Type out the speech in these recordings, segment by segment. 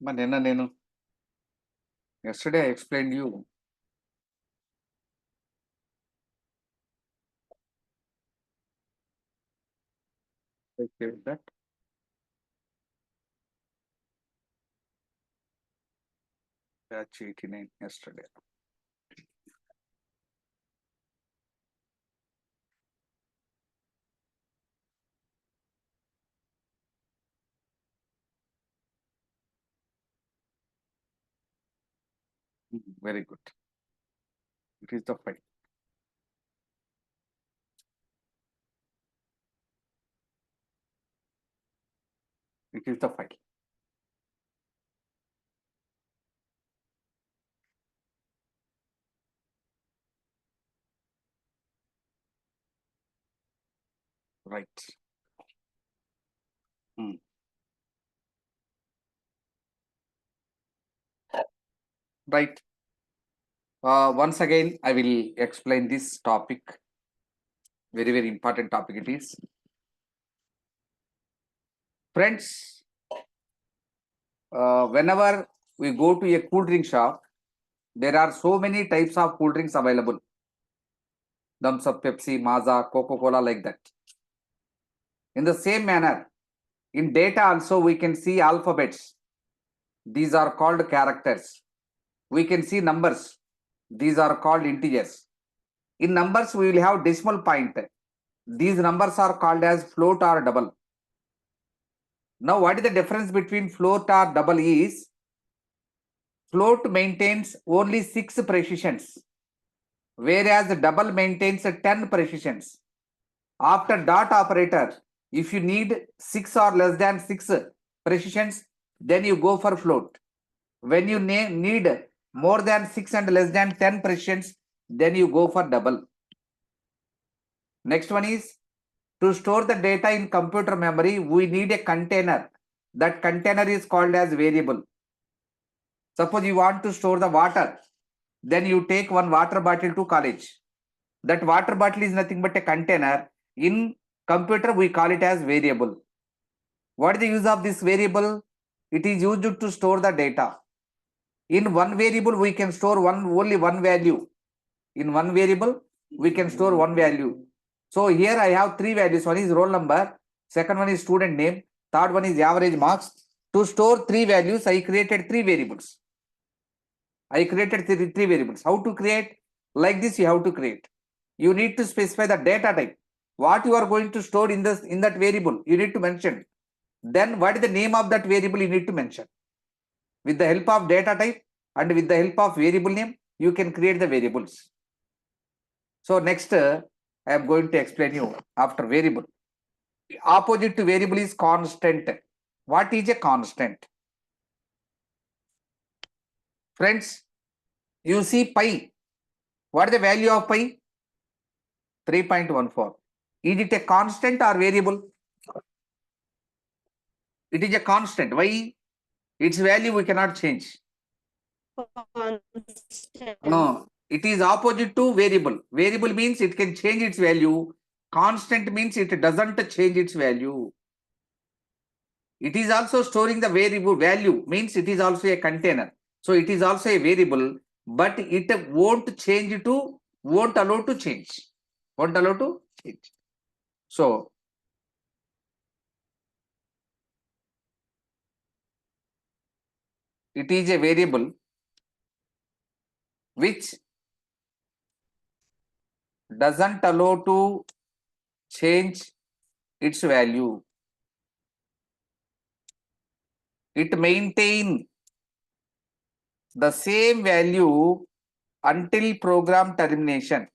మరి నిన్న నేను yesterday I explained you. Okay with that. Batch 89 yesterday. Very good. It is the file. It is the file. Right. Right. Once again, I will explain this topic. Very, very important topic it is. Friends, whenever we go to a cool drink shop, there are so many types of cool drinks available. Thumbs up, Pepsi, Maaza, Coca-Cola, like that. In the same manner, in data also we can see alphabets. These are called characters. We can see numbers. These are called integers. In numbers, we will have decimal point. These numbers are called as float or double. Now, what is the difference between float or double is, float maintains only 6 precisions, whereas double maintains 10 precisions. After dot operator, if you need 6 or less than 6 precisions, then you go for float. When you need more than 6 and less than 10 precisions, then you go for double. Next one is, to store the data in computer memory, we need a container. That container is called as variable. Suppose you want to store the water, then you take one water bottle to college. That water bottle is nothing but a container. In computer, we call it as variable. What is the use of this variable? It is used to store the data. In one variable, we can store only one value. In one variable, we can store one value. So here I have 3 values. One is roll number, second one is student name, third one is average marks. To store 3 values, I created 3 variables. I created three variables. How to create? Like this, you have to create. You need to specify the data type. What you are going to store in that variable, you need to mention. Then what is the name of that variable you need to mention. With the help of data type and with the help of variable name, you can create the variables. So next, I am going to explain you after variable. Opposite to variable is constant. What is a constant? Friends, you see pi. What is the value of pi? 3.14. Is it a constant or variable? It is a constant. Why? Its value we cannot change. Constant. No, it is opposite to variable. Variable means it can change its value. Constant means it doesn't change its value. It is also storing the variable value, means it is also a container. So it is also a variable, but it won't change to, won't allow to change. Won't allow to change. So it is a variable which doesn't allow to change its value. It maintain the same value until program termination.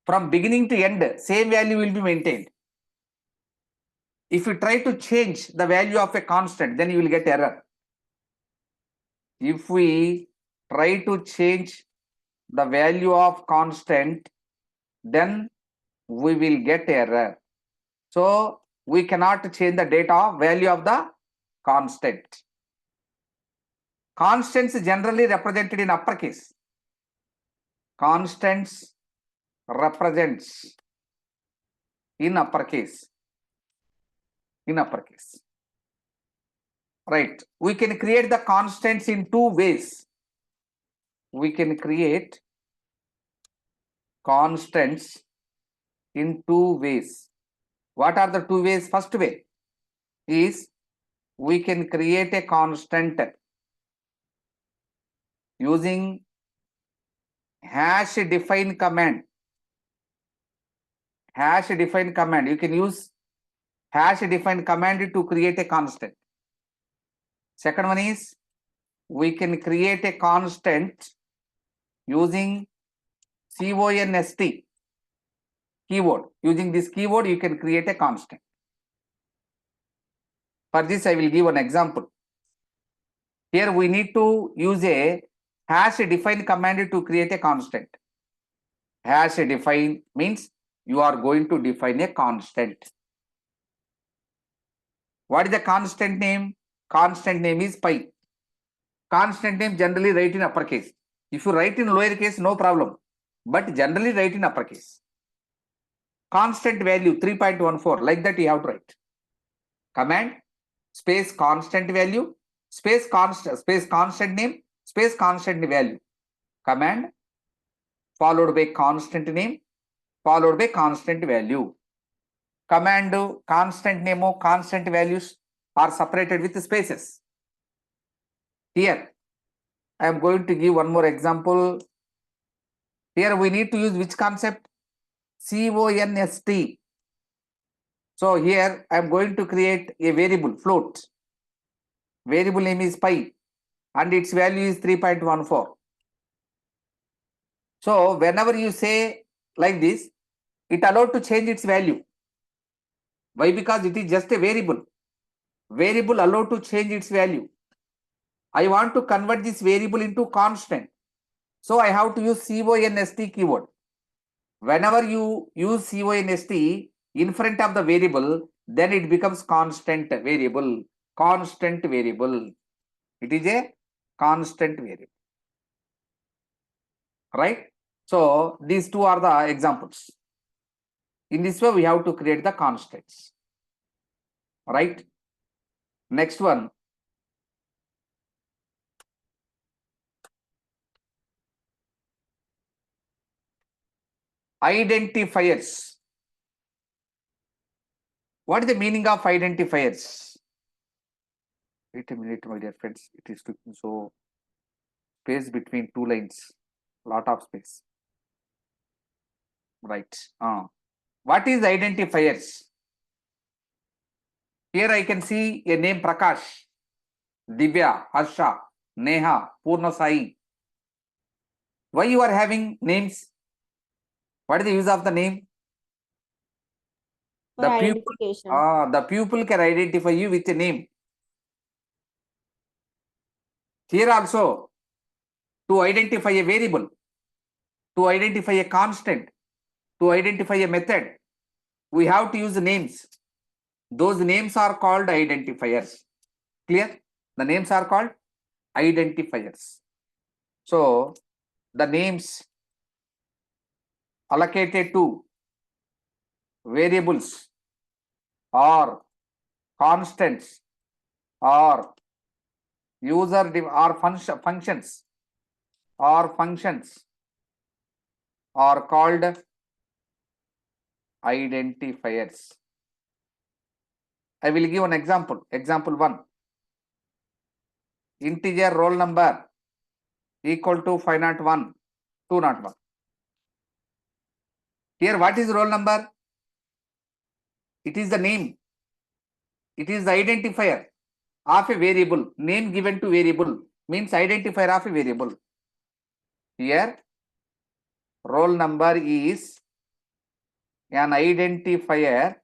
From beginning to end, same value will be maintained. If you try to change the value of a constant, then you will get error. If we try to change the value of constant, then we will get error. So we cannot change the data value of the constant. Constants generally represented in uppercase. Constants represents in uppercase. In uppercase. Right. We can create the constants in two ways. We can create constants in two ways. What are the two ways? First way is we can create a constant using hash define command. Hash define command. You can use hash define command to create a constant. Second one is we can create a constant using const keyword. Using this keyword, you can create a constant. For this, I will give an example. Here we need to use a hash define command to create a constant. Hash define means you are going to define a constant. What is the constant name? Constant name is pi. Constant name generally write in uppercase. If you write in lowercase, no problem. But generally write in uppercase. Constant value 3.14, like that you have to write. Command space constant value space constant name space constant value. Command followed by constant name followed by constant value. Command constant name or constant values are separated with spaces. Here I am going to give one more example. Here we need to use which concept? const. So here I am going to create a variable float. Variable name is pi and its value is 3.14. So whenever you say like this, it allowed to change its value. Why? Because it is just a variable. Variable allowed to change its value. I want to convert this variable into constant. So I have to use const keyword. Whenever you use const in front of the variable, then it becomes constant variable. Constant variable. It is a constant variable. Right? So these two are the examples. In this way, we have to create the constants. Right? Next one. Identifiers. What is the meaning of identifiers? Wait a minute, my dear friends. It is taking so space between two lines. Lot of space. Right. What is identifiers? Here I can see a name Prakash, Divya, Harsha, Neha, Purna Sai. Why you are having names? What is the use of the name? For identification. The pupil can identify you with a name. Here also, to identify a variable, to identify a constant, to identify a method, we have to use names. Those names are called identifiers. Clear? The names are called identifiers. So, the names allocated to variables or constants or or functions are called identifiers. I will give an example. Example 1. Integer roll number equal to 501, 201. Here what is roll number? It is the name. It is the identifier of a variable. Name given to variable means identifier of a variable. Here roll number is an identifier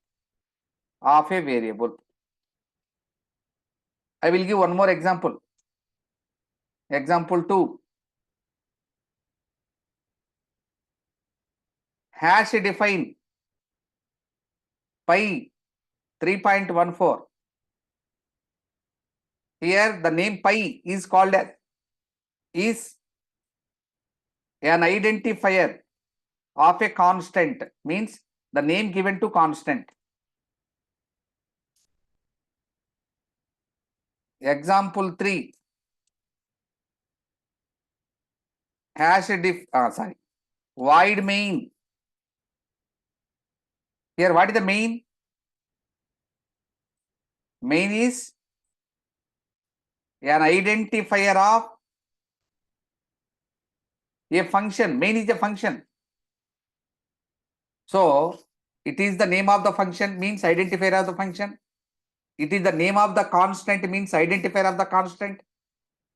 of a variable. I will give one more example. Example 2. Hash define pi 3.14. Here the name pi is called as is an identifier of a constant, means the name given to constant. Example 3. Hash diff, void main. Here, what is the main? Main is an identifier of a function. Main is a function. So it is the name of the function, means identifier of the function. It is the name of the constant, means identifier of the constant.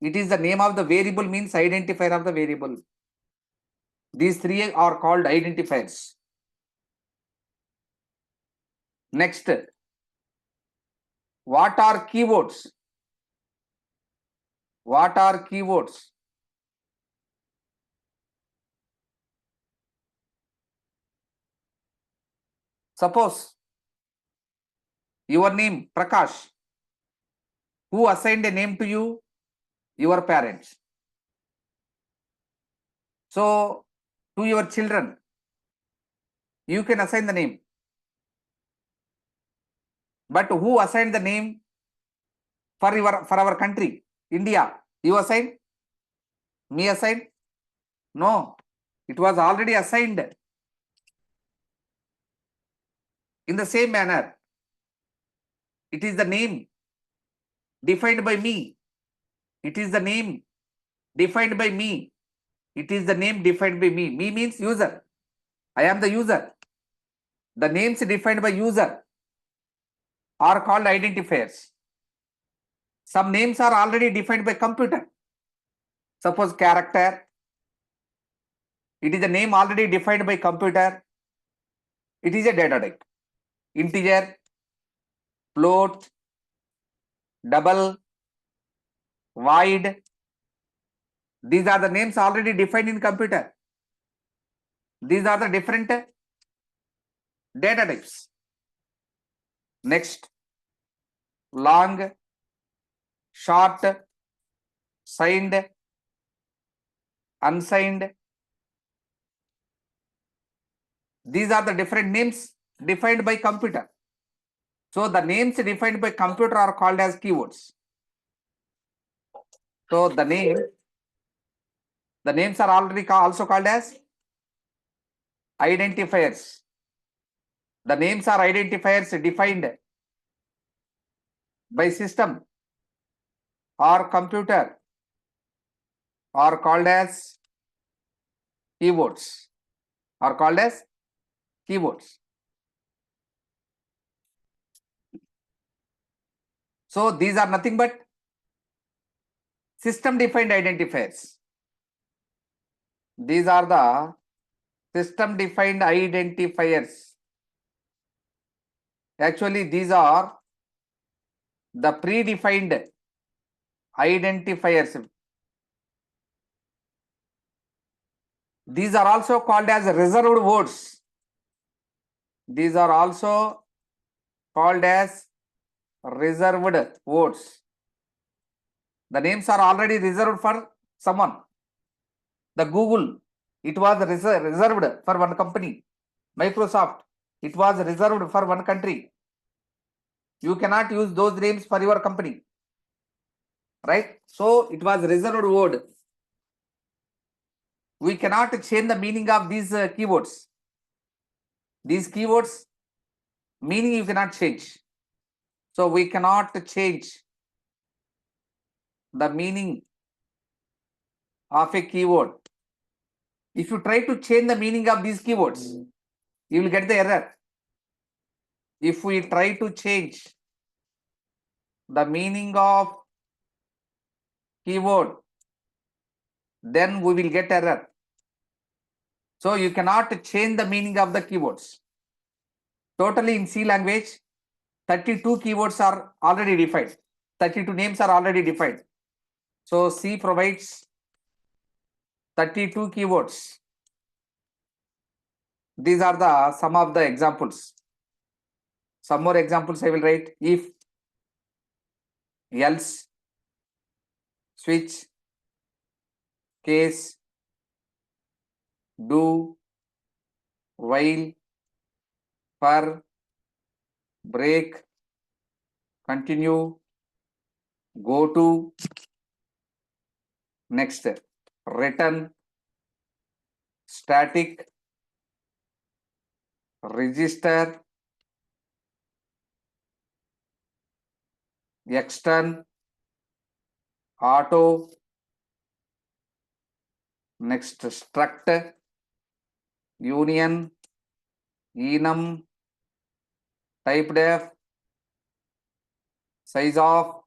It is the name of the variable, means identifier of the variable. These three are called identifiers. Next, what are keywords? What are keywords? Suppose your name Prakash. Who assigned a name to you? Your parents. So to your children, you can assign the name. But who assigned the name for our country, India? You assigned? Me assigned? No. It was already assigned. In the same manner, it is the name defined by me. It is the name defined by me. It is the name defined by me. Me means user. I am the user. The names defined by user are called identifiers. Some names are already defined by computer. Suppose character. It is a name already defined by computer. It is a data type. Integer, float, double, void. These are the names already defined in computer. These are the different data types. Next, long, short, signed, unsigned. These are the different names defined by computer. So the names defined by computer are called as keywords. So the names are already also called as identifiers. The names are identifiers defined by system or computer are called as keywords. Are called as keywords. So these are nothing but system defined identifiers. These are the system defined identifiers. Actually, these are the predefined identifiers. These are also called as reserved words. These are also called as reserved words. The names are already reserved for someone. The Google, it was reserved for one company. Microsoft, it was reserved for one country. You cannot use those names for your company, right? So it was reserved word. We cannot change the meaning of these keywords. These keywords, meaning you cannot change. So we cannot change the meaning of a keyword. If you try to change the meaning of these keywords, you will get the error. If we try to change the meaning of keyword, then we will get error. So you cannot change the meaning of the keywords. Totally in C language, 32 keywords are already defined. 32 names are already defined. So C provides 32 keywords. These are the some of the examples. Some more examples I will write. If, else, switch, case, do, while, for, break, continue, go to next return static register extern auto next struct union enum type def size of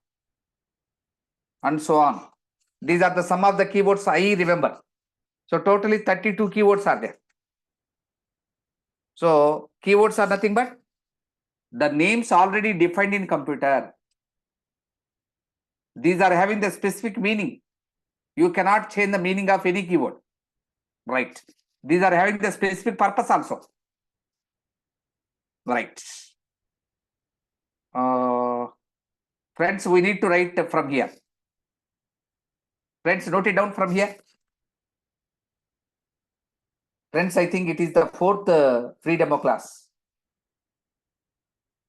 and so on. These are the sum of the keywords I remember. So totally 32 keywords are there. So keywords are nothing but the names already defined in computer. These are having the specific meaning. You cannot change the meaning of any keyword, right? These are having the specific purpose also, right? Friends, we need to write from here. Friends, note it down from here. Friends, I think it is the fourth free demo class.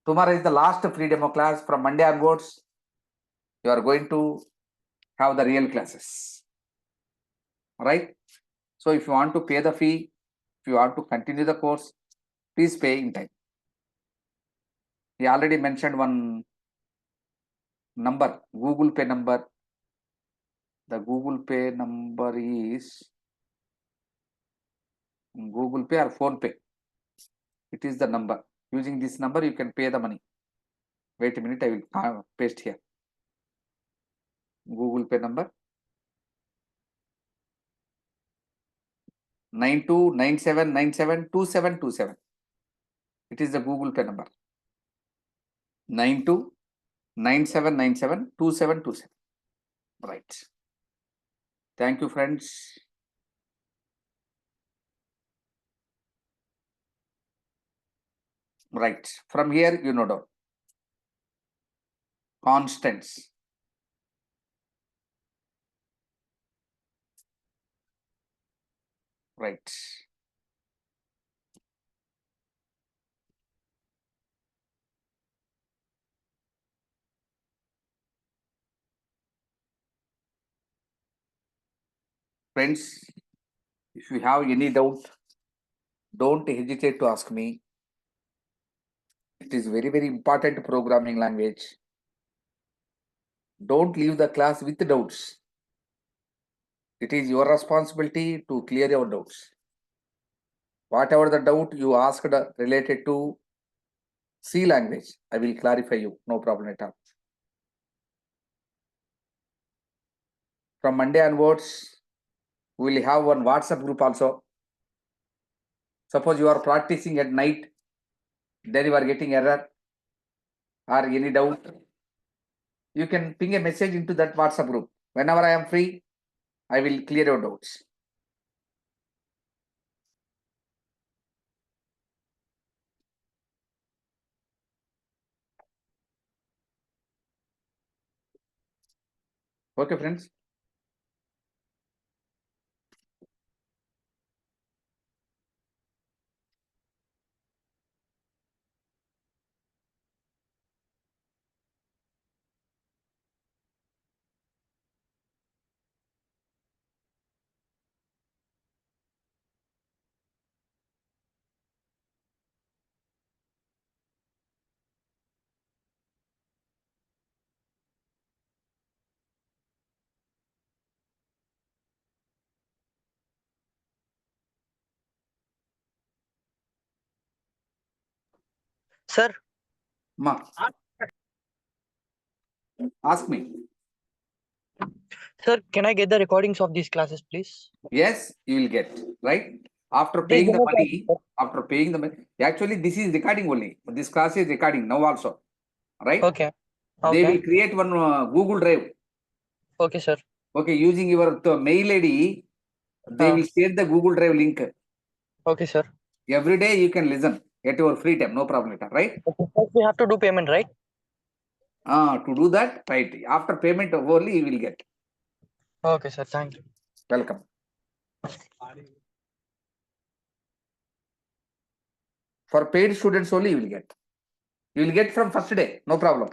Tomorrow is the last free demo class. From Monday onwards, you are going to have the real classes, right? So if you want to pay the fee, if you want to continue the course, please pay in time. He already mentioned one number, Google Pay number. The Google Pay number is Google Pay or Phone Pay. It is the number. Using this number, you can pay the money. Wait a minute, I will paste here. Google Pay number 9297972727. It is the Google Pay number 9297972727. Right. Thank you, friends. Right. From here, you know down. Constants. Right. Friends, if you have any doubt, don't hesitate to ask me. It is very, very important programming language. Don't leave the class with doubts. It is your responsibility to clear your doubts. Whatever the doubt you asked related to C language, I will clarify you. No problem at all. From Monday onwards, we will have one WhatsApp group also. Suppose you are practicing at night, then you are getting error or any doubt, you can ping a message into that WhatsApp group. Whenever I am free, I will clear your doubts. Okay, friends. Sir, Ma, ask me. sir, can I get the recordings of these classes, please? Yes, you will get, right? After These paying the demo money, classes, sir. actually this is recording only. This class is recording now also, right? Okay. They will Okay. create one Google Drive. Okay, sir. Okay, using your mail ID, they will share the Google Drive link. Okay, sir. Every day you can listen at your free time, no problem at all, right? Okay. First we have to do payment, right? To do that, right? After payment only you will get. Okay, sir. Thank you. Welcome. For paid students only you will get. You will get from first day, no problem.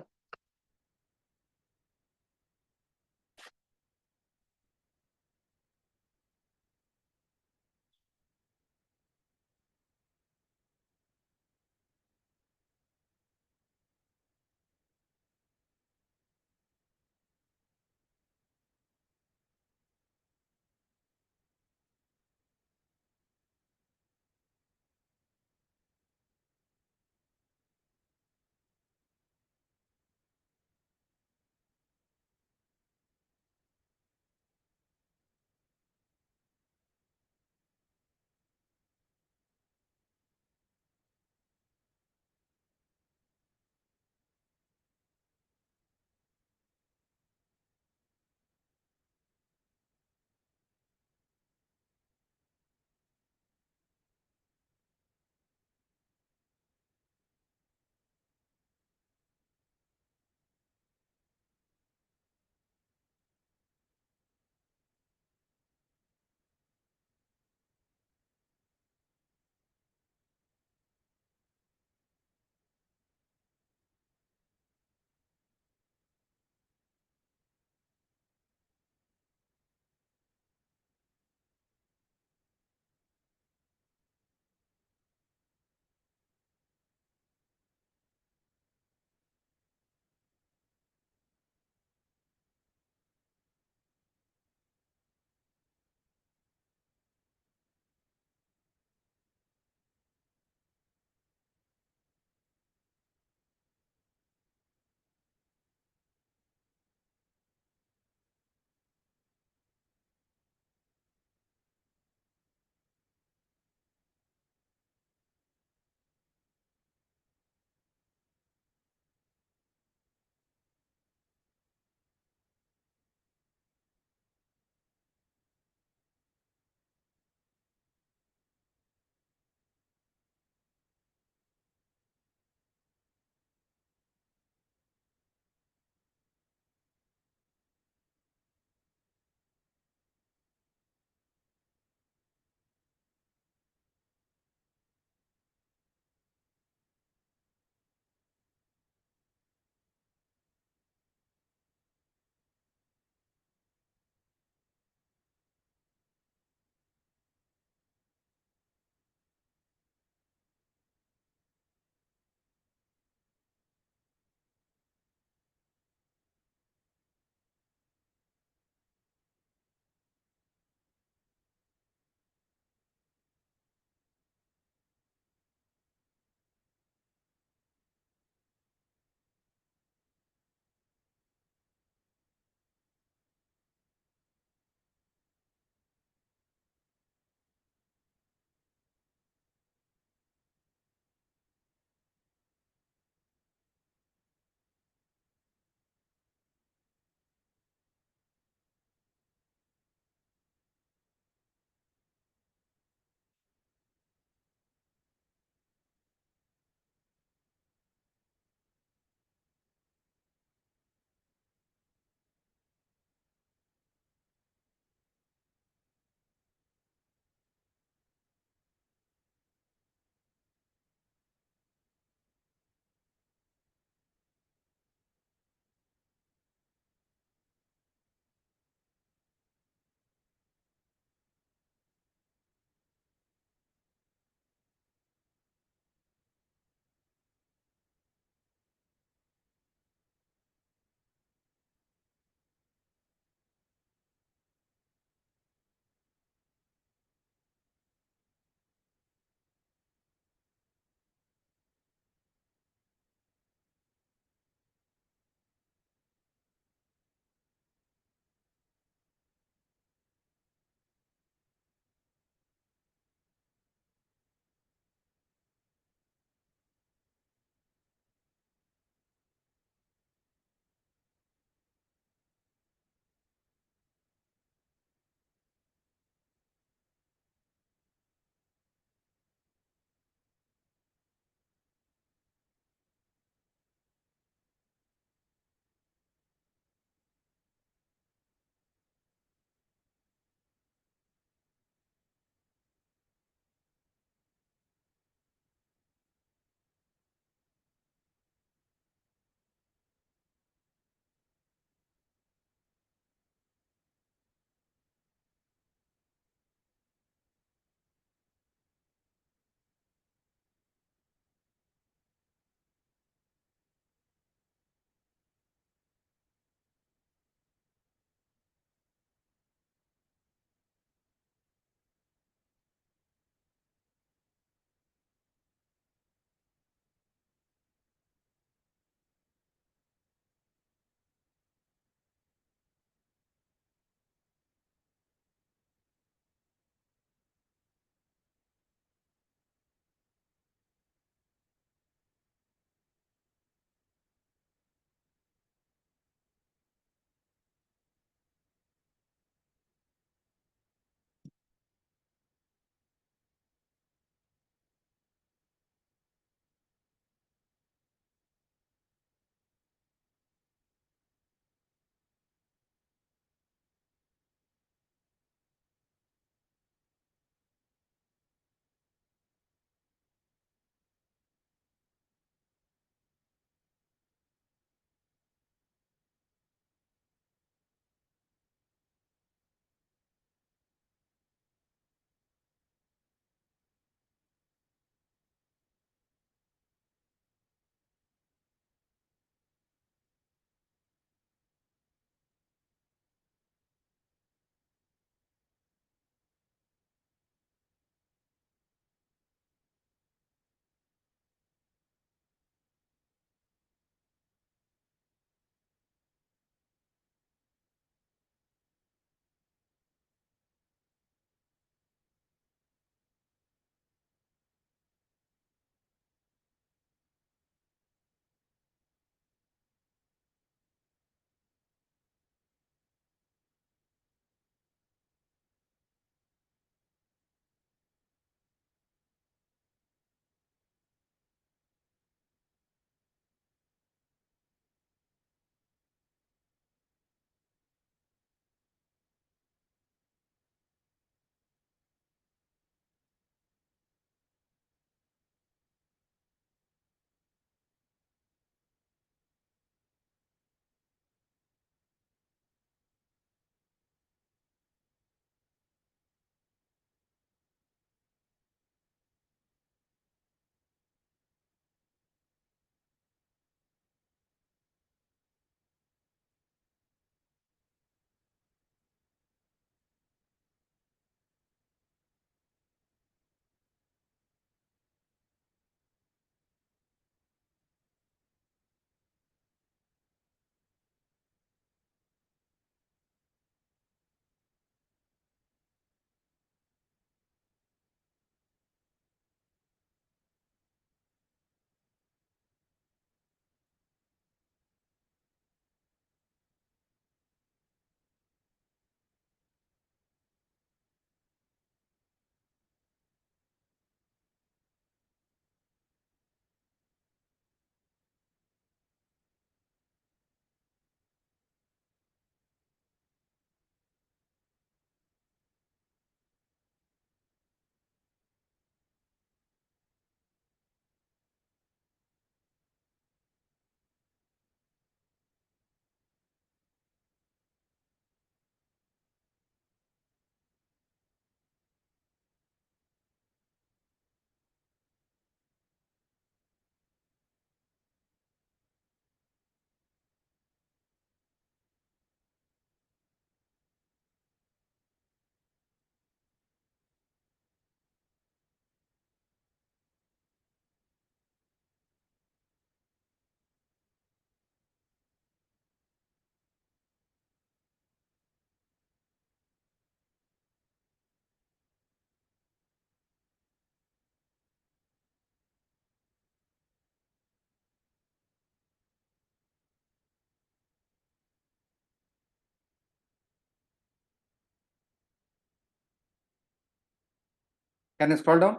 Can you scroll down?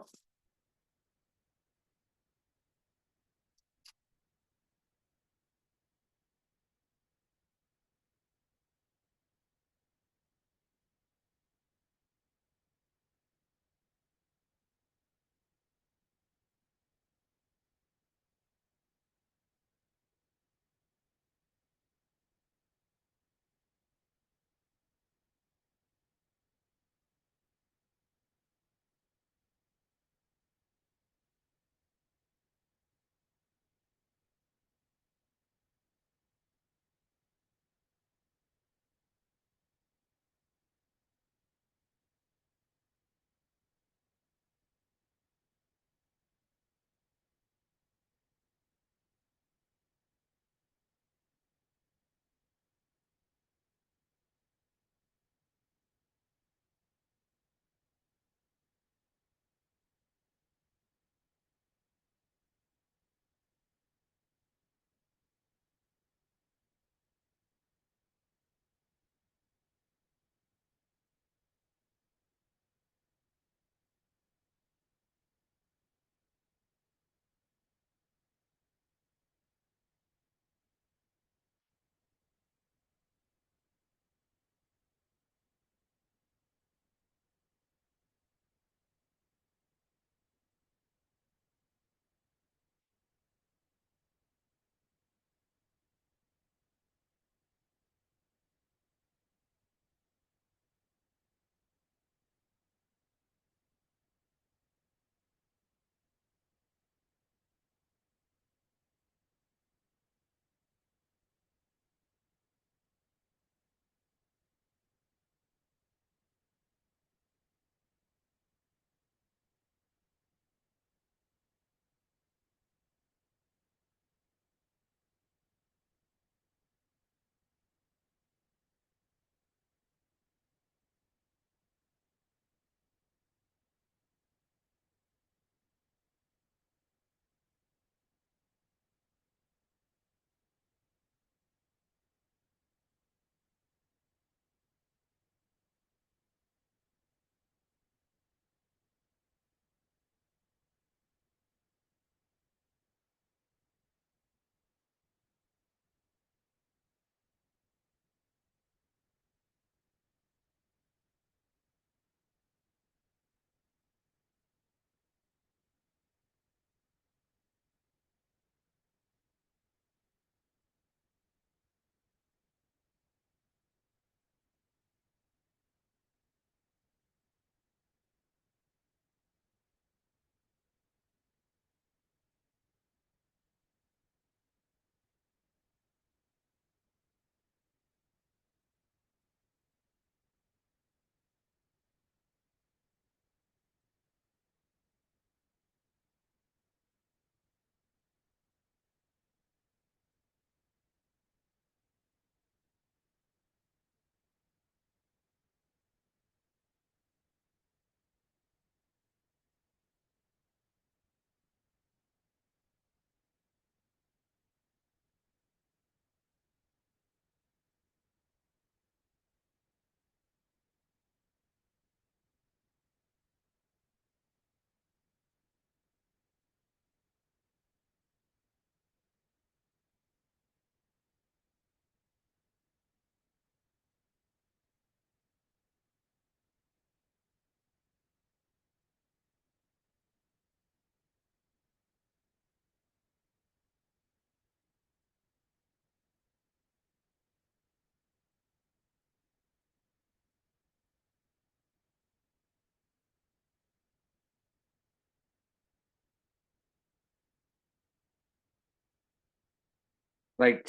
Right.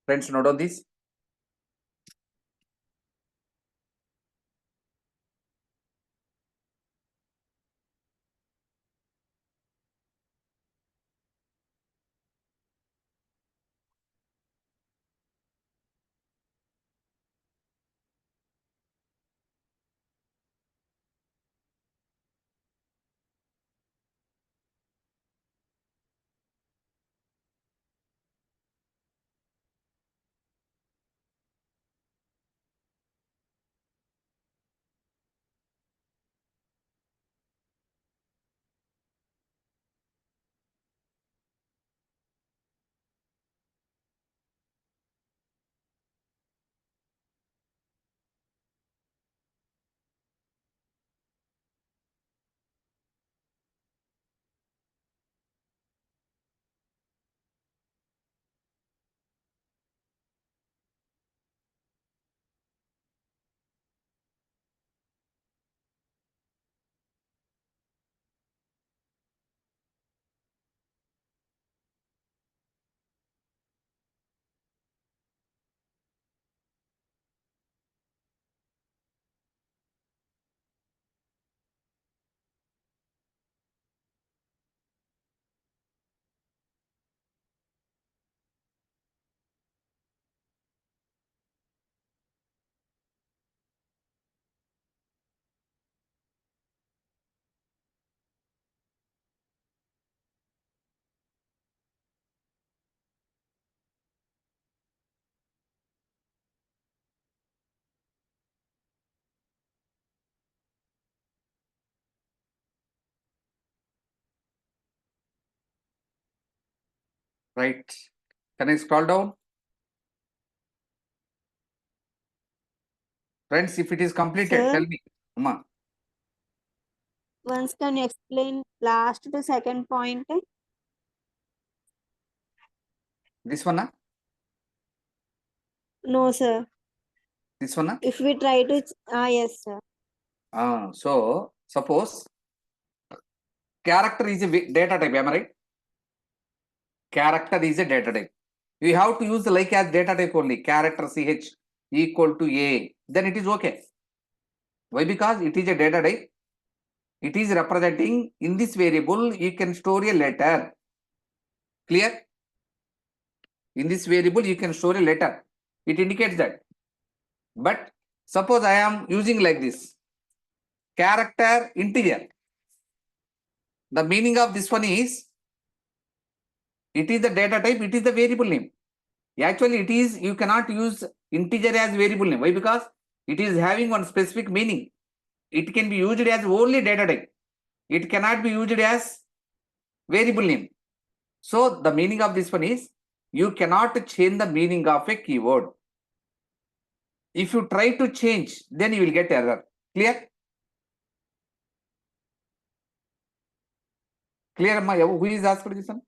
Friends, note on this. Right. Can I scroll down? Friends, if it is completed, Sir? tell me. Amma, Once can you explain last to second point? this one, No, sir. this one. If we try to, yes, sir. So suppose character is a data type, am I right? Character is a data type. You have to use the like as data type only. Character ch equal to a, then it is okay. Why? Because it is a data type. It is representing in this variable. You can store a letter. Clear? In this variable, you can store a letter. It indicates that. But suppose I am using like this. Character integer. The meaning of this one is, it is the data type, it is the variable name. Actually, it is, you cannot use integer as variable name. Why? Because it is having one specific meaning. It can be used as only data type. It cannot be used as variable name. So the meaning of this one is, you cannot change the meaning of a keyword. If you try to change, then you will get error. Clear? Clear, Amma? Who is asked this one?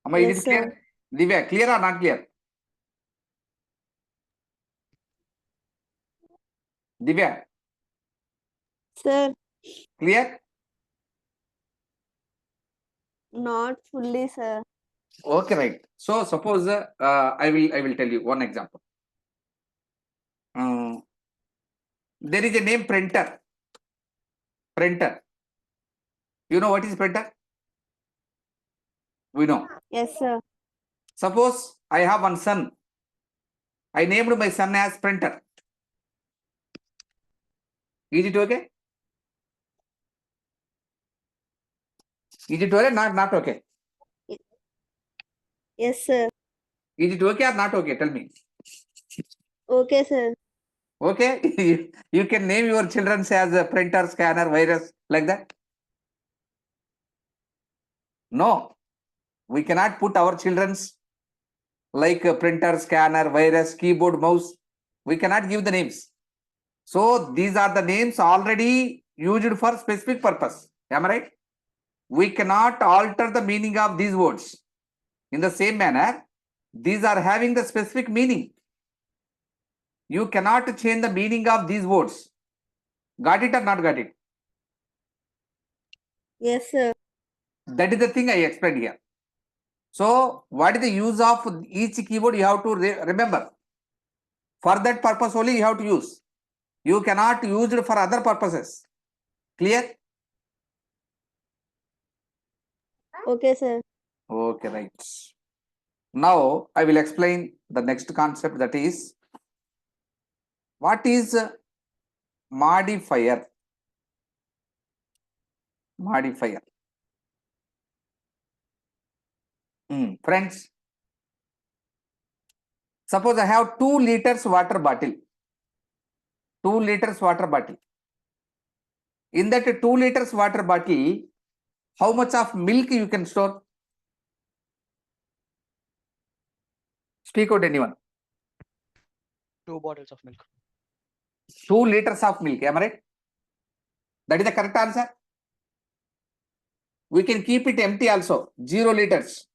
Amma, Yes, is it clear? sir. Divya, clear or not clear? Divya, Sir, clear? not fully, sir. Okay, right. So suppose I will tell you one example. There is a name printer. Printer. You know what is printer? We know. Yes, sir. Suppose I have one son. I named my son as printer. Is it okay? Is it okay? Not okay. Yes, sir. Is it okay or not okay? Tell me. Okay, sir. Okay. You can name your children as a printer, scanner, virus, like that. No. We cannot put our children's like a printer, scanner, virus, keyboard, mouse. We cannot give the names. So these are the names already used for specific purpose. Am I right? We cannot alter the meaning of these words. In the same manner, these are having the specific meaning. You cannot change the meaning of these words. Got it or not got it? Yes, sir. That is the thing I explained here. So what is the use of each keyword? You have to remember. For that purpose only you have to use. You cannot use it for other purposes. Clear? Okay, sir. Okay, right. Now I will explain the next concept, that is, what is modifier? Modifier. Friends, suppose I have 2 liters water bottle. 2 liters water bottle. In that 2 liters water bottle, how much of milk you can store? Speak out, anyone. 2 bottles of milk. 2 liters of milk. Am I right? That is the correct answer. We can keep it empty also. 0 liters.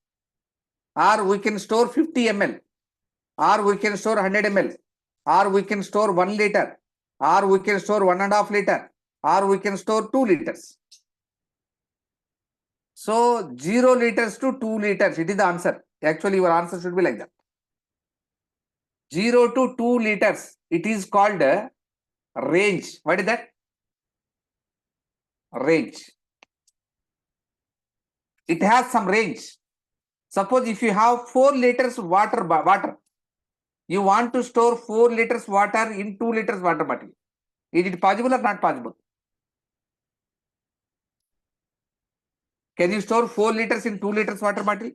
Or we can store 50 ml. Or we can store 100 ml. Or we can store 1 liter. Or we can store 1.5 liter. Or we can store 2 liters. So 0 liters to 2 liters. It is the answer. Actually, your answer should be like that. 0 to 2 liters. It is called range. What is that? Range. It has some range. Suppose if you have 4 liters water, you want to store 4 liters water in 2 liters water bottle. Is it possible or not possible? Can you store 4 liters in 2 liters water bottle?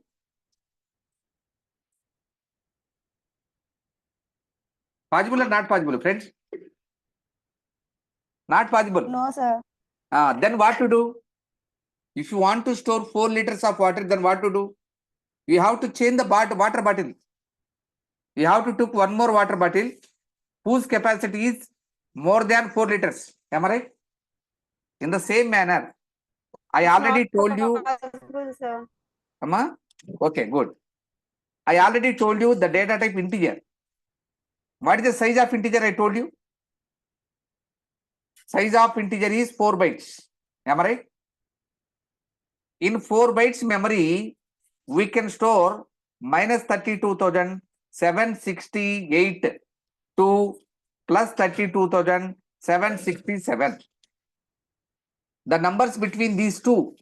Possible or not possible, friends? Not possible. No, sir. Then what to do? If you want to store 4 liters of water, then what to do? You have to change the water bottle. You have to took one more water bottle whose capacity is more than 4 liters. Am I right? In the same manner, I already told you. Possible, sir. Amma? Okay, good. I already told you the data type integer. What is the size of integer? I told you. Size of integer is 4 bytes. Am I right? In 4 bytes memory, we can store minus 32,768 to plus 32,767. The numbers between these two,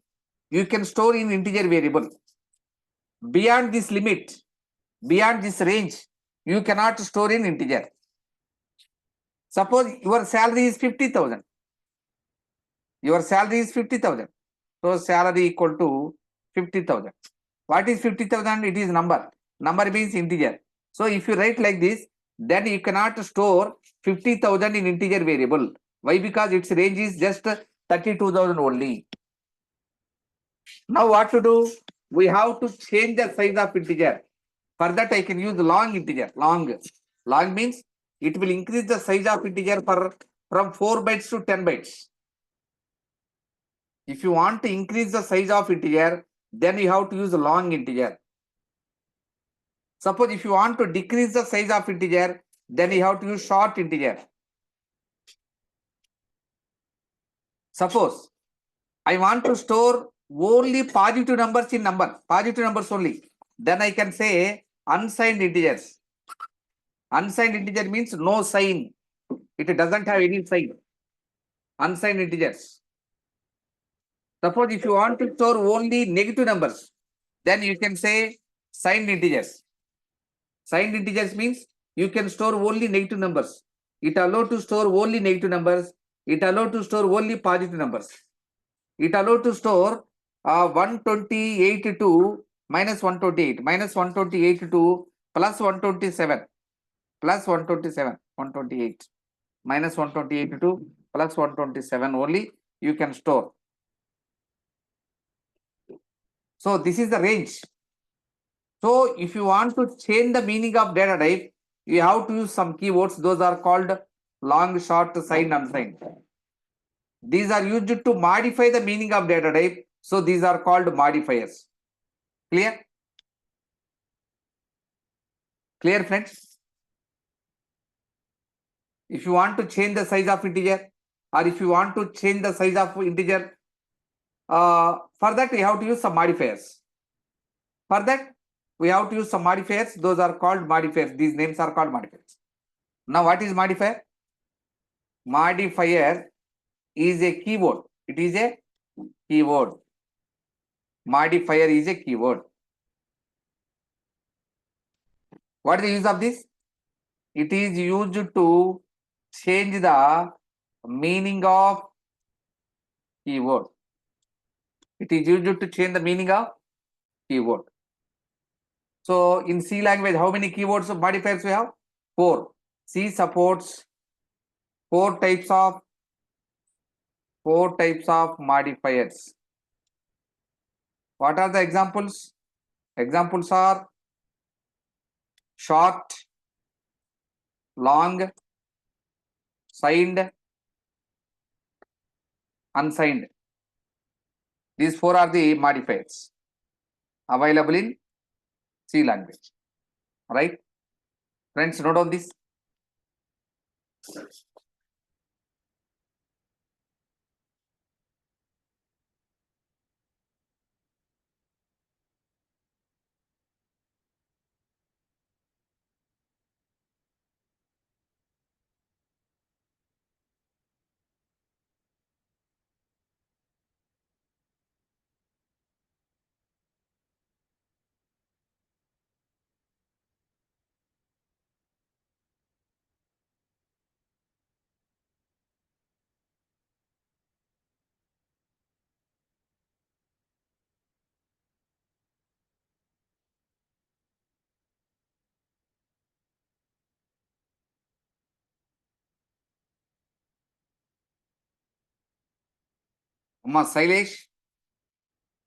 you can store in integer variable. Beyond this limit, beyond this range, you cannot store in integer. Suppose your salary is 50,000. Your salary is 50,000. So salary equal to 50,000. What is 50,000? It is number. Number means integer. So if you write like this, then you cannot store 50,000 in integer variable. Why? Because its range is just 32,000 only. Now what to do? We have to change the size of integer. For that I can use long integer. Long means it will increase the size of integer from 4 bytes to 10 bytes. If you want to increase the size of integer, then you have to use long integer. Suppose if you want to decrease the size of integer, then you have to use short integer. Suppose I want to store only positive numbers in positive numbers only. Then I can say unsigned integers. Unsigned integer means no sign. It doesn't have any sign. Unsigned integers. Suppose if you want to store only negative numbers, then you can say signed integers. Signed integers means you can store only negative numbers. It allows to store only negative numbers. It allows to store only positive numbers. It allows to store 128 to minus 128, minus 128 to plus 127, plus 127, 128, minus 128 to plus 127 only you can store. So this is the range. So if you want to change the meaning of data type, you have to use some keywords. Those are called long, short, signed, unsigned. These are used to modify the meaning of data type. So these are called modifiers. Clear? Clear, friends? If you want to change the size of integer, or if you want to change the size of integer, for that we have to use some modifiers. For that, we have to use some modifiers. Those are called modifiers. These names are called modifiers. Now, what is modifier? Modifier is a keyword. It is a keyword. Modifier is a keyword. What is the use of this? It is used to change the meaning of keyword. It is used to change the meaning of keyword. So in C language, how many keywords of modifiers we have? 4. C supports 4 types of modifiers. What are the examples? Examples are short, long, signed, unsigned. These 4 are the modifiers available in C language. Right? Friends, note on this. Amma Sailesh,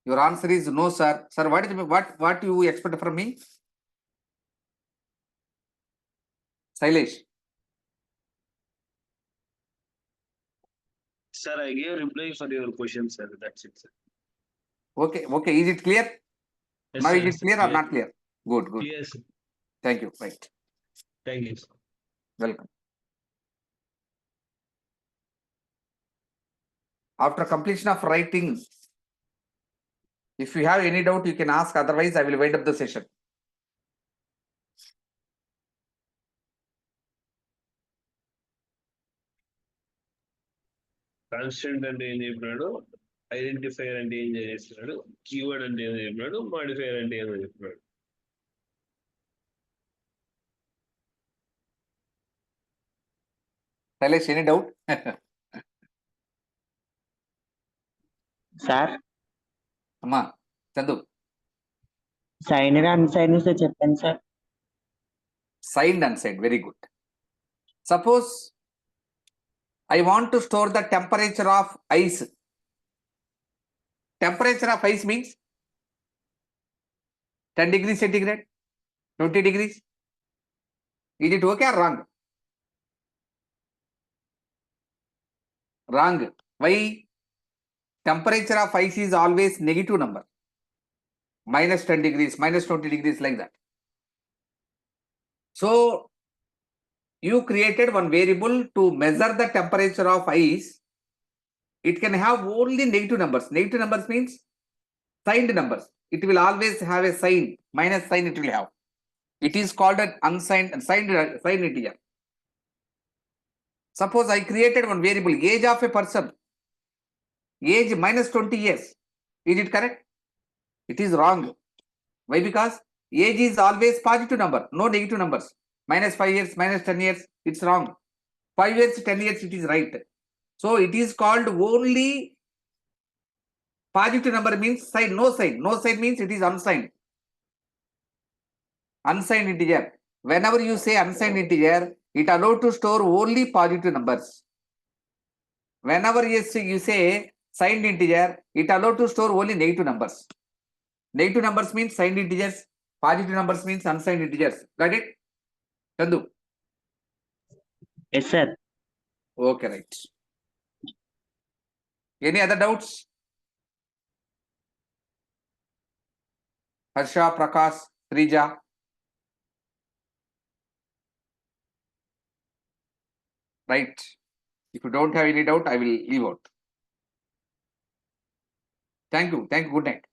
Your answer is no, sir. Sir, what you expect from me? Sailesh. Sir, I gave reply for your question, sir. That's it, sir. Okay. Is it clear? Yes, Now sir, is yes, it sir. clear or not clear? Good. Clear, sir. Thank you. Right. Thank you, sir. Welcome. After completion of writing, if you have any doubt, you can ask. Otherwise, I will wind up the session. Constant అంటే ఏం చెప్పినాడు, identifier అంటే ఏం చేస్తున్నాడు, keyword అంటే ఏం చెప్పినాడు, modifier అంటే ఏమో చెప్పినాడు. Sailesh, any doubt? సార్ అమ్మా చందు. సైన్ అన్సైన్ చెప్పండి sir. Signed and signed. Very good. Suppose I want to store the temperature of ice. Temperature of ice means 10 degrees centigrade, 20 degrees. Is it okay or wrong? Wrong. Why? Temperature of ice is always negative number. Minus 10 degrees, minus 20 degrees, like that. So you created one variable to measure the temperature of ice. It can have only negative numbers. Negative numbers means signed numbers. It will always have a sign, minus sign it will have. It is called an unsigned, signed integer. Suppose I created one variable, age of a person, age minus 20 years. Is it correct? It is wrong. Why? Because age is always positive number, no negative numbers. Minus 5 years, minus 10 years, it's wrong. 5 years, 10 years, it is right. So it is called only positive number means sign, no sign. No sign means it is unsigned. Unsigned integer. Whenever you say unsigned integer, it allowed to store only positive numbers. Whenever you say signed integer, it allowed to store only negative numbers. Negative numbers means signed integers. Positive numbers means unsigned integers. Got it? Chandu? Yes sir. Okay, right. Any other doubts? Harsha, Prakash, Trija? Right. If you don't have any doubt, I will leave out. Thank you. Good night.